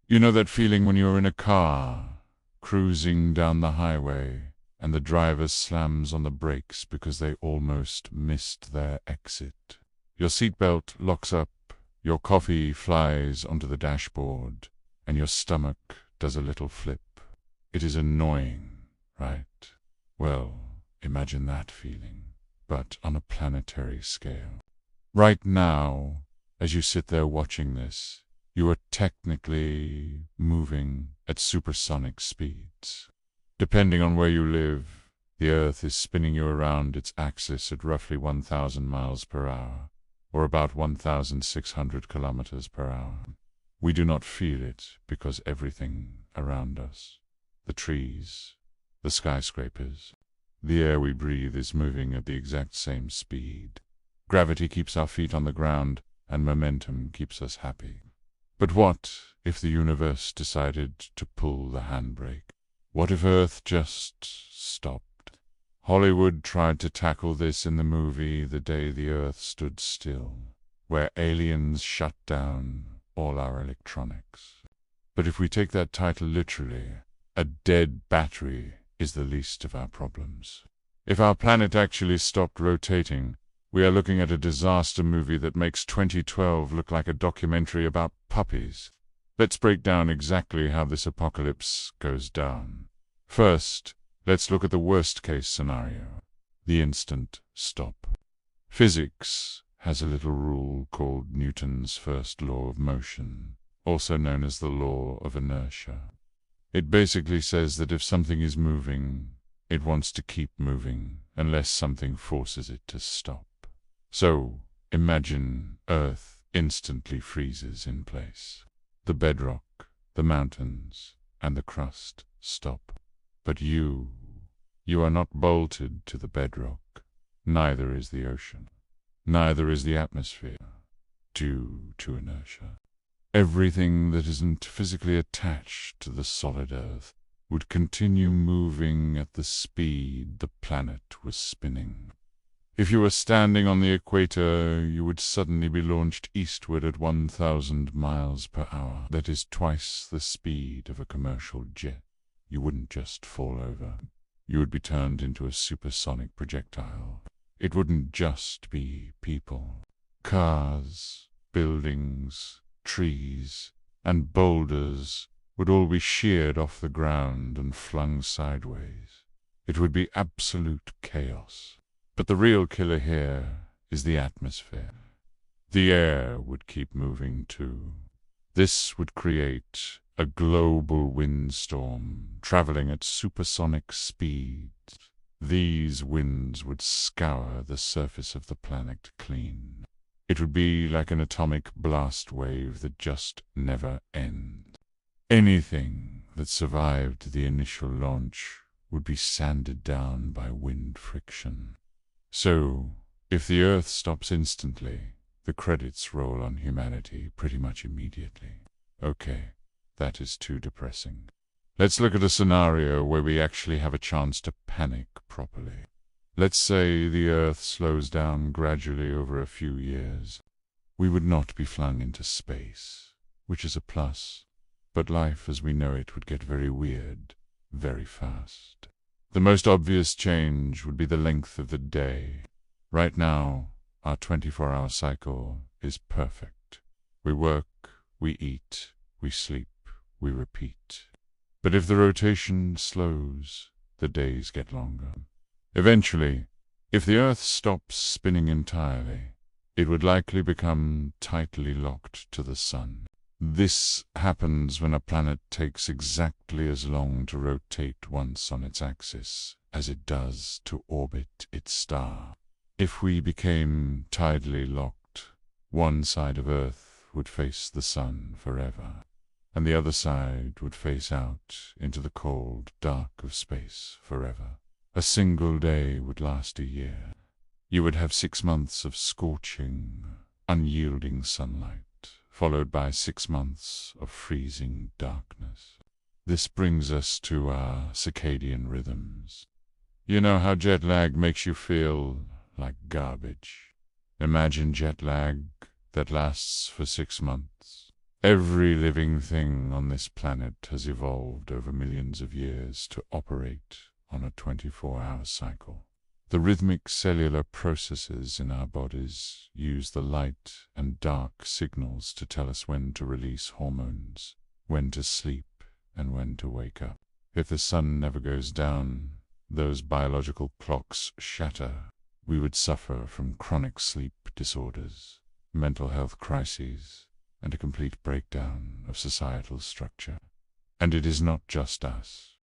You know that feeling when you're in a car, cruising down the highway, and the driver slams on the brakes because they almost missed their exit. Your seatbelt locks up, your coffee flies onto the dashboard, and your stomach does a little flip. It is annoying, right? Well, imagine that feeling, but on a planetary scale. Right now, as you sit there watching this, you are technically moving at supersonic speeds. Depending on where you live, the Earth is spinning you around its axis at roughly 1,000 miles per hour, or about 1,600 kilometers per hour. We do not feel it because everything around us, the trees, the skyscrapers, the air we breathe is moving at the exact same speed. Gravity keeps our feet on the ground, and momentum keeps us happy. But what if the universe decided to pull the handbrake? What if Earth just stopped? Hollywood tried to tackle this in the movie The Day the Earth Stood Still, where aliens shut down all our electronics. But if we take that title literally, a dead battery is the least of our problems. If our planet actually stopped rotating, we are looking at a disaster movie that makes 2012 look like a documentary about puppies. Let's break down exactly how this apocalypse goes down. First, let's look at the worst-case scenario, the instant stop. Physics has a little rule called Newton's first law of motion, also known as the law of inertia. It basically says that if something is moving, it wants to keep moving unless something forces it to stop. So, imagine Earth instantly freezes in place. The bedrock, the mountains, and the crust stop. But you are not bolted to the bedrock. Neither is the ocean. Neither is the atmosphere, due to inertia. Everything that isn't physically attached to the solid Earth would continue moving at the speed the planet was spinning. If you were standing on the equator, you would suddenly be launched eastward at 1,000 miles per hour. That is twice the speed of a commercial jet. You wouldn't just fall over. You would be turned into a supersonic projectile. It wouldn't just be people. Cars, buildings, trees, and boulders would all be sheared off the ground and flung sideways. It would be absolute chaos. But the real killer here is the atmosphere. The air would keep moving too. This would create a global windstorm traveling at supersonic speeds. These winds would scour the surface of the planet clean. It would be like an atomic blast wave that just never ends. Anything that survived the initial launch would be sanded down by wind friction. So, if the Earth stops instantly, the credits roll on humanity pretty much immediately. Okay, that is too depressing. Let's look at a scenario where we actually have a chance to panic properly. Let's say the Earth slows down gradually over a few years. We would not be flung into space, which is a plus, but life as we know it would get very weird, very fast. The most obvious change would be the length of the day. Right now, our 24-hour cycle is perfect. We work, we eat, we sleep, we repeat. But if the rotation slows, the days get longer. Eventually, if the Earth stops spinning entirely, it would likely become tightly locked to the sun. This happens when a planet takes exactly as long to rotate once on its axis as it does to orbit its star. If we became tidally locked, one side of Earth would face the sun forever, and the other side would face out into the cold dark of space forever. A single day would last a year. You would have 6 months of scorching, unyielding sunlight, followed by 6 months of freezing darkness. This brings us to our circadian rhythms. You know how jet lag makes you feel like garbage? Imagine jet lag that lasts for 6 months. Every living thing on this planet has evolved over millions of years to operate on a 24-hour cycle. The rhythmic cellular processes in our bodies use the light and dark signals to tell us when to release hormones, when to sleep, and when to wake up. If the sun never goes down, those biological clocks shatter. We would suffer from chronic sleep disorders, mental health crises, and a complete breakdown of societal structure. And it is not just us.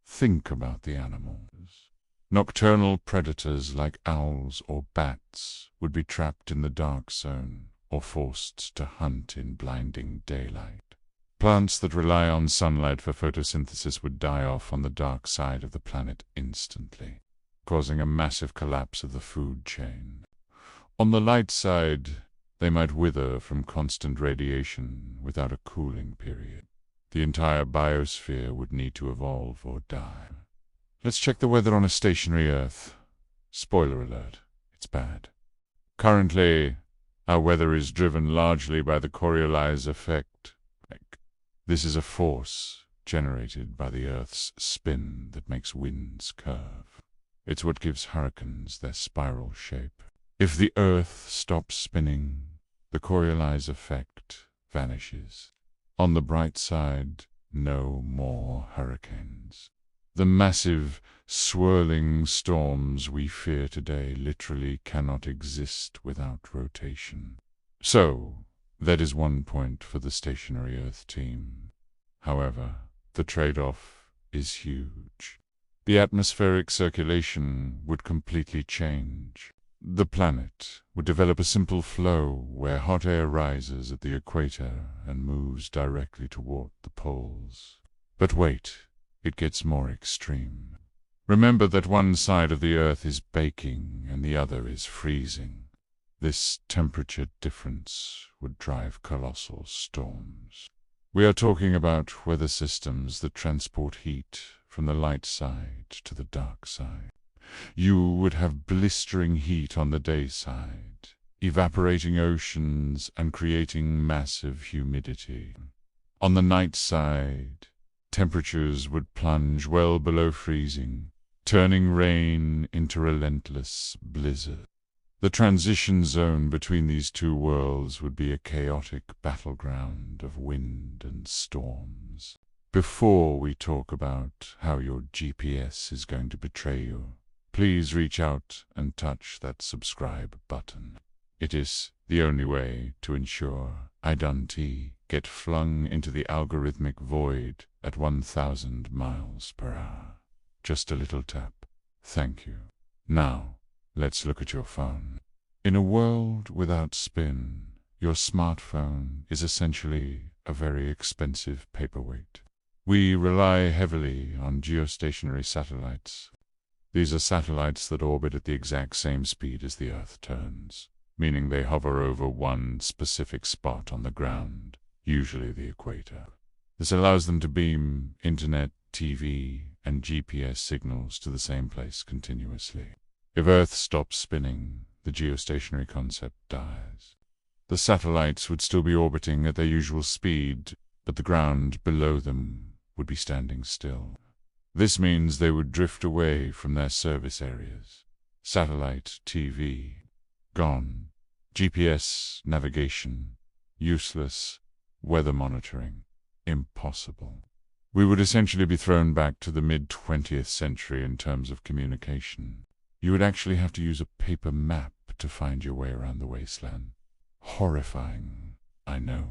Think about the animals. Nocturnal predators like owls or bats would be trapped in the dark zone or forced to hunt in blinding daylight. Plants that rely on sunlight for photosynthesis would die off on the dark side of the planet instantly, causing a massive collapse of the food chain. On the light side, they might wither from constant radiation without a cooling period. The entire biosphere would need to evolve or die. Let's check the weather on a stationary Earth. Spoiler alert, it's bad. Currently, our weather is driven largely by the Coriolis effect. This is a force generated by the Earth's spin that makes winds curve. It's what gives hurricanes their spiral shape. If the Earth stops spinning, the Coriolis effect vanishes. On the bright side, no more hurricanes. The massive, swirling storms we fear today literally cannot exist without rotation. So, that is one point for the stationary Earth team. However, the trade-off is huge. The atmospheric circulation would completely change. The planet would develop a simple flow where hot air rises at the equator and moves directly toward the poles. But wait, it gets more extreme. Remember that one side of the Earth is baking and the other is freezing. This temperature difference would drive colossal storms. We are talking about weather systems that transport heat from the light side to the dark side. You would have blistering heat on the day side, evaporating oceans and creating massive humidity. On the night side, temperatures would plunge well below freezing, turning rain into relentless blizzard. The transition zone between these two worlds would be a chaotic battleground of wind and storms. Before we talk about how your GPS is going to betray you, please reach out and touch that subscribe button. It is the only way to ensure I Done Tea get flung into the algorithmic void at 1,000 miles per hour. Just a little tap. Thank you. Now, let's look at your phone. In a world without spin, your smartphone is essentially a very expensive paperweight. We rely heavily on geostationary satellites. These are satellites that orbit at the exact same speed as the Earth turns, meaning they hover over one specific spot on the ground, usually the equator. This allows them to beam internet, TV, and GPS signals to the same place continuously. If Earth stops spinning, the geostationary concept dies. The satellites would still be orbiting at their usual speed, but the ground below them would be standing still. This means they would drift away from their service areas. Satellite TV, gone. GPS navigation, useless. Weather monitoring, impossible. We would essentially be thrown back to the mid-20th century in terms of communication. You would actually have to use a paper map to find your way around the wasteland. Horrifying, I know.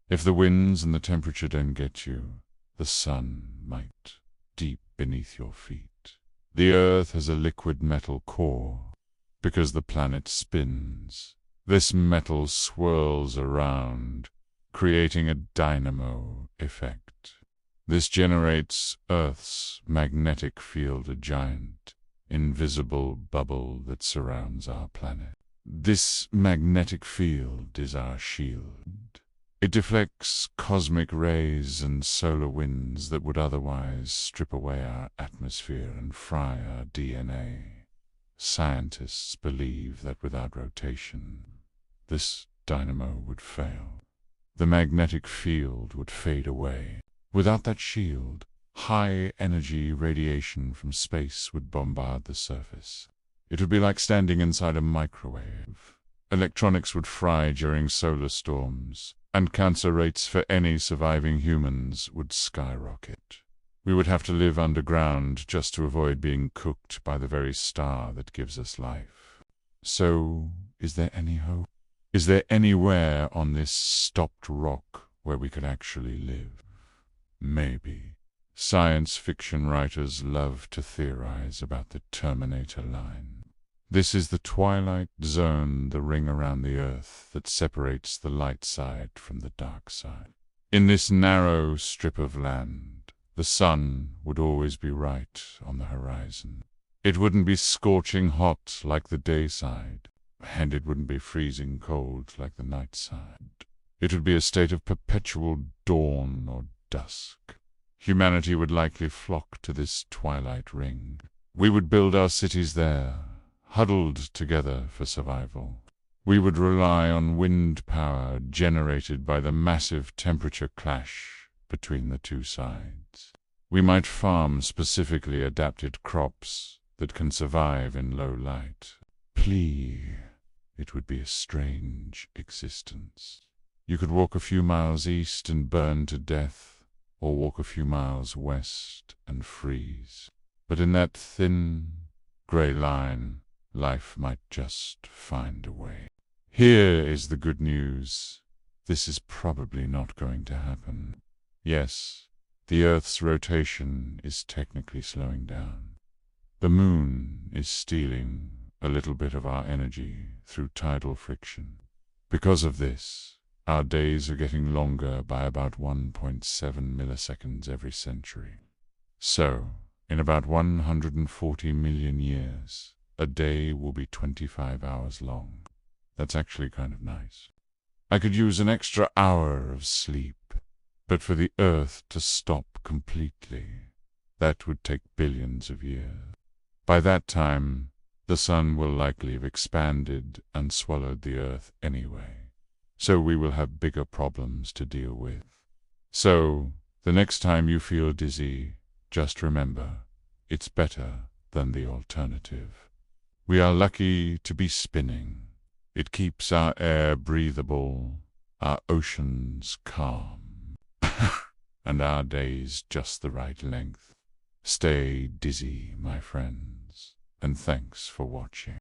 If the winds and the temperature don't get you, the sun might, deep beneath your feet. The Earth has a liquid metal core. Because the planet spins, this metal swirls around, creating a dynamo effect. This generates Earth's magnetic field, a giant, invisible bubble that surrounds our planet. This magnetic field is our shield. It deflects cosmic rays and solar winds that would otherwise strip away our atmosphere and fry our DNA. Scientists believe that without rotation, this dynamo would fail. The magnetic field would fade away. Without that shield, high-energy radiation from space would bombard the surface. It would be like standing inside a microwave. Electronics would fry during solar storms, and cancer rates for any surviving humans would skyrocket. We would have to live underground just to avoid being cooked by the very star that gives us life. So, is there any hope? Is there anywhere on this stopped rock where we could actually live? Maybe. Science fiction writers love to theorize about the Terminator line. This is the twilight zone, the ring around the Earth that separates the light side from the dark side. In this narrow strip of land, the sun would always be right on the horizon. It wouldn't be scorching hot like the day side, and it wouldn't be freezing cold like the night side. It would be a state of perpetual dawn or dusk. Humanity would likely flock to this twilight ring. We would build our cities there, huddled together for survival. We would rely on wind power generated by the massive temperature clash between the two sides. We might farm specifically adapted crops that can survive in low light. It would be a strange existence. You could walk a few miles east and burn to death, or walk a few miles west and freeze. But in that thin, grey line, life might just find a way. Here is the good news. This is probably not going to happen. Yes, the Earth's rotation is technically slowing down. The moon is stealing a little bit of our energy through tidal friction. Because of this, our days are getting longer by about 1.7 milliseconds every century. So, in about 140 million years, a day will be 25 hours long. That's actually kind of nice. I could use an extra hour of sleep, but for the Earth to stop completely, that would take billions of years. By that time, the sun will likely have expanded and swallowed the Earth anyway, so we will have bigger problems to deal with. So, the next time you feel dizzy, just remember, it's better than the alternative. We are lucky to be spinning. It keeps our air breathable, our oceans calm, and our days just the right length. Stay dizzy, my friends, and thanks for watching.